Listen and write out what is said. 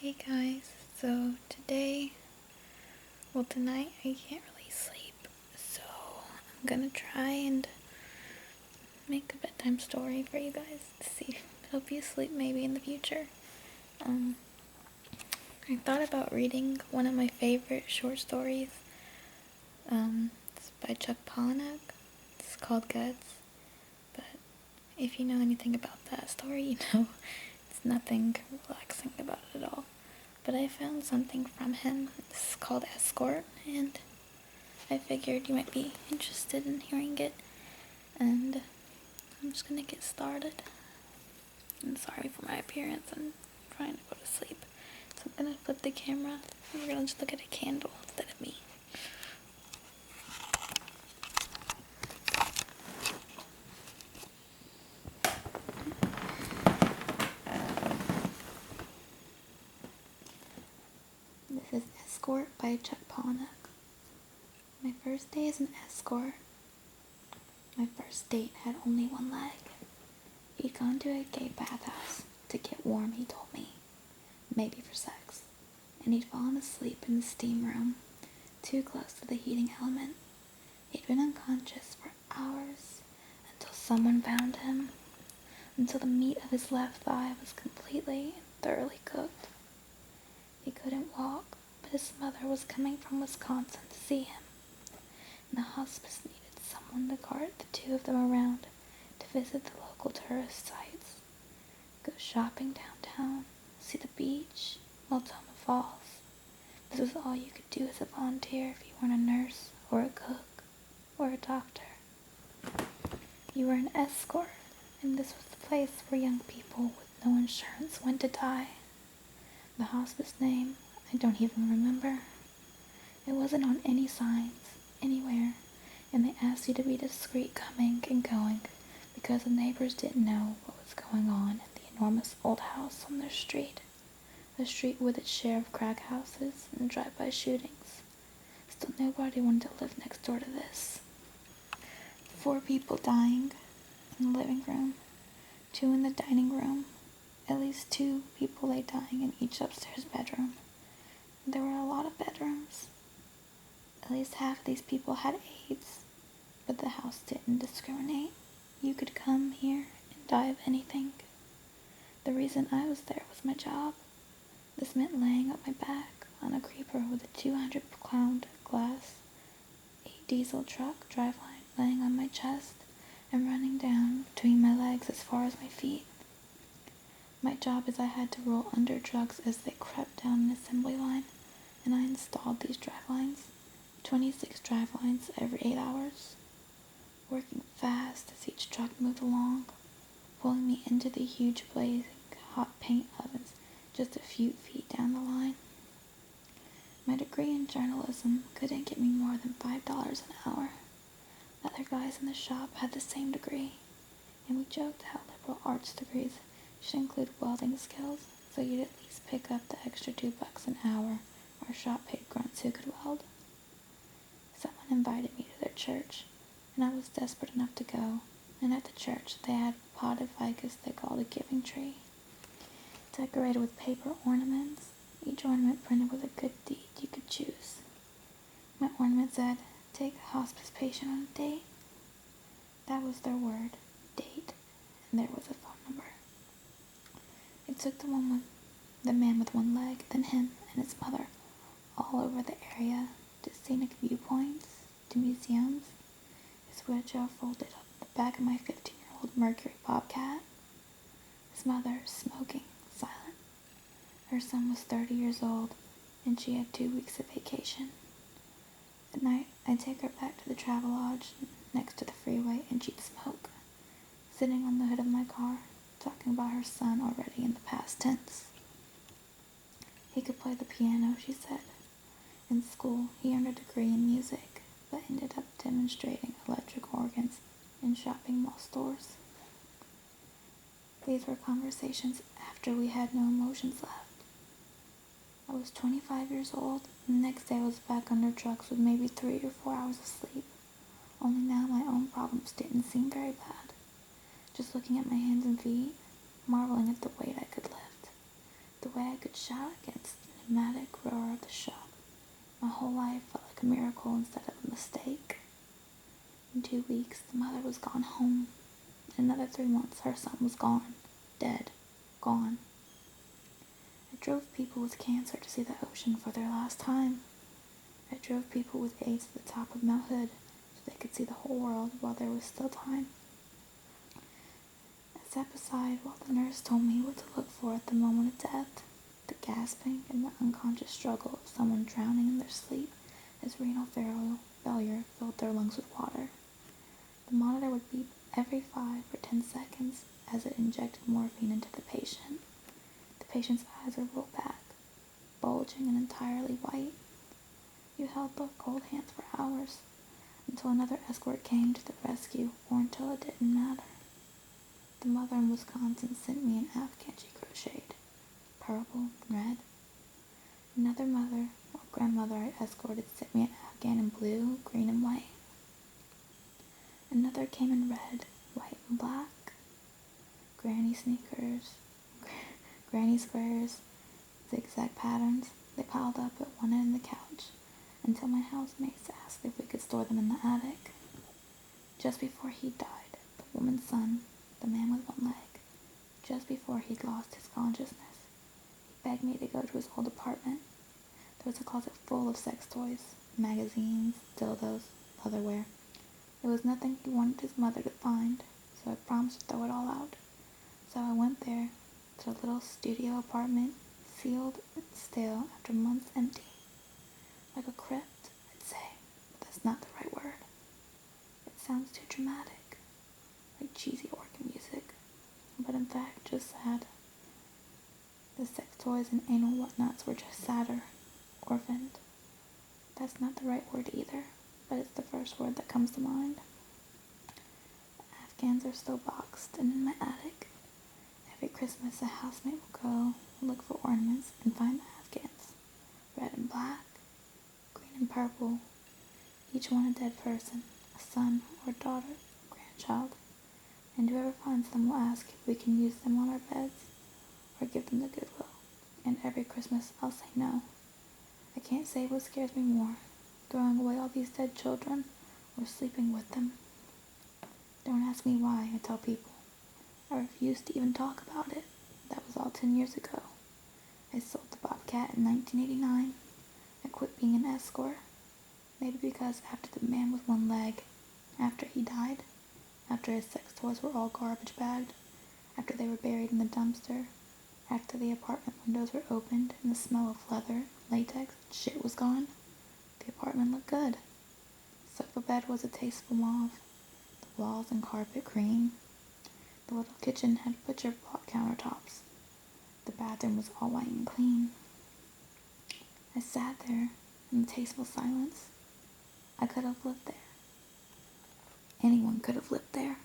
Hey guys, so tonight I can't really sleep, so I'm gonna try and make a bedtime story for you guys to see, help you sleep maybe in the future. I thought about reading one of my favorite short stories. It's by Palahniuk. It's called Guts, but if you know anything about that story, you know it's nothing relaxing about it at all. But I found something from him. It's called Escort, and I figured you might be interested in hearing it. And I'm just gonna get started. I'm sorry for my appearance. I'm trying to go to sleep. So I'm gonna flip the camera, and we're gonna just look at a candle instead of me. This is Escort by Palahniuk. My first day as an escort. My first date had only one leg. He'd gone to a gay bathhouse to get warm, he told me. Maybe for sex. And he'd fallen asleep in the steam room, too close to the heating element. He'd been unconscious for hours until someone found him, until the meat of his left thigh was completely and thoroughly cooked. He couldn't walk, but his mother was coming from Wisconsin to see him, and the hospice needed someone to cart the two of them around to visit the local tourist sites, go shopping downtown, see the beach, Multnomah Falls. This was all you could do as a volunteer if you weren't a nurse or a cook or a doctor. You were an escort, and this was the place where young people with no insurance went to die. The hospice name, I don't even remember. It wasn't on any signs, anywhere, and they asked you to be discreet coming and going because the neighbors didn't know what was going on in the enormous old house on their street, a street with its share of crack houses and drive-by shootings. Still, nobody wanted to live next door to this. 4 people dying in the living room, 2 in the dining room, at least 2 people lay dying in each upstairs bedroom. There were a lot of bedrooms. At least half of these people had AIDS, but the house didn't discriminate. You could come here and die of anything. The reason I was there was my job. This meant laying on my back on a creeper with a 200-pound glass, a diesel truck driveline laying on my chest and running down between my legs as far as my feet. My job is I had to roll under drugs as they crept down an assembly line, and I installed these drivelines, 26 drivelines every 8 hours, working fast as each truck moved along, pulling me into the huge blazing hot paint ovens just a few feet down the line. My degree in journalism couldn't get me more than $5 an hour. Other guys in the shop had the same degree, and we joked how liberal arts degrees should include welding skills, so you'd at least pick up the extra $2 an hour our shop paid grunts who could weld. Someone invited me to their church, and I was desperate enough to go, and at the church they had potted ficus they called a giving tree, decorated with paper ornaments, each ornament printed with a good deed you could choose. My ornament said, "Take a hospice patient on a date." That was their word, date, and there was a phone number. It took the man with one leg, then him and his mother, all over the area, to scenic viewpoints, to museums. His wheelchair folded up the back of my 15-year-old Mercury Bobcat. His mother, smoking, silent. Her son was 30 years old, and she had 2 weeks of vacation. At night, I'd take her back to the travel lodge next to the freeway, and she'd smoke, sitting on the hood of my car, talking about her son already in the past tense. He could play the piano, she said. In school, he earned a degree in music, but ended up demonstrating electric organs in shopping mall stores. These were conversations after we had no emotions left. I was 25 years old, and the next day I was back under drugs with maybe 3 or 4 hours of sleep. Only now my own problems didn't seem very bad. Just looking at my hands and feet, marveling at the weight I could lift, the way I could shout against the pneumatic roar of the shop. My whole life felt like a miracle instead of a mistake. In 2 weeks, the mother was gone home. In another 3 months, her son was gone. Dead. Gone. I drove people with cancer to see the ocean for their last time. I drove people with AIDS to the top of Mount Hood so they could see the whole world while there was still time. I sat beside while the nurse told me what to look for at the moment of death, the gasping and the unconscious struggle of someone drowning in their sleep as renal failure filled their lungs with water. The monitor would beep every 5 or 10 seconds as it injected morphine into the patient. The patient's eyes would roll back, bulging and entirely white. You held the cold hands for hours, until another escort came to the rescue, or until it didn't matter. The mother in Wisconsin sent me an Afghan she crocheted, purple and red. Another mother, or grandmother I escorted, sent me an Afghan in blue, green, and white. Another came in red, white, and black. Granny sneakers, granny squares, zigzag patterns. They piled up at one end of the couch until my housemates asked if we could store them in the attic. Just before he died, the woman's son, the man with one leg, just before he'd lost his consciousness, he begged me to go to his old apartment. There was a closet full of sex toys, magazines, dildos, leatherware. It was nothing he wanted his mother to find, so I promised to throw it all out. So I went there, to a little studio apartment, sealed and stale after months empty. Like a crypt, I'd say, but that's not the right word. It sounds too dramatic, like cheesy organ music, but in fact just sad. The sex toys and anal whatnots were just sadder, orphaned. That's not the right word either, but it's the first word that comes to mind. The Afghans are still boxed and in my attic. Every Christmas a housemate will go look for ornaments and find the Afghans, red and black, green and purple, each one a dead person, a son or daughter, grandchild, and whoever finds them will ask if we can use them on our beds or give them to Goodwill, and every Christmas I'll say no. I can't say what scares me more, throwing away all these dead children or sleeping with them. Don't ask me why, I tell people. I refuse to even talk about it. That was all 10 years ago. I sold the Bobcat in 1989. I quit being an escort. Maybe because after the man with one leg, after he died, after his sex toys were all garbage bagged, after they were buried in the dumpster, after the apartment windows were opened and the smell of leather, latex, and shit was gone, the apartment looked good. The sofa bed was a tasteful mauve, the walls and carpet cream. The little kitchen had butcher-block countertops. The bathroom was all white and clean. I sat there in tasteful silence. I could have lived there. Anyone could have lived there.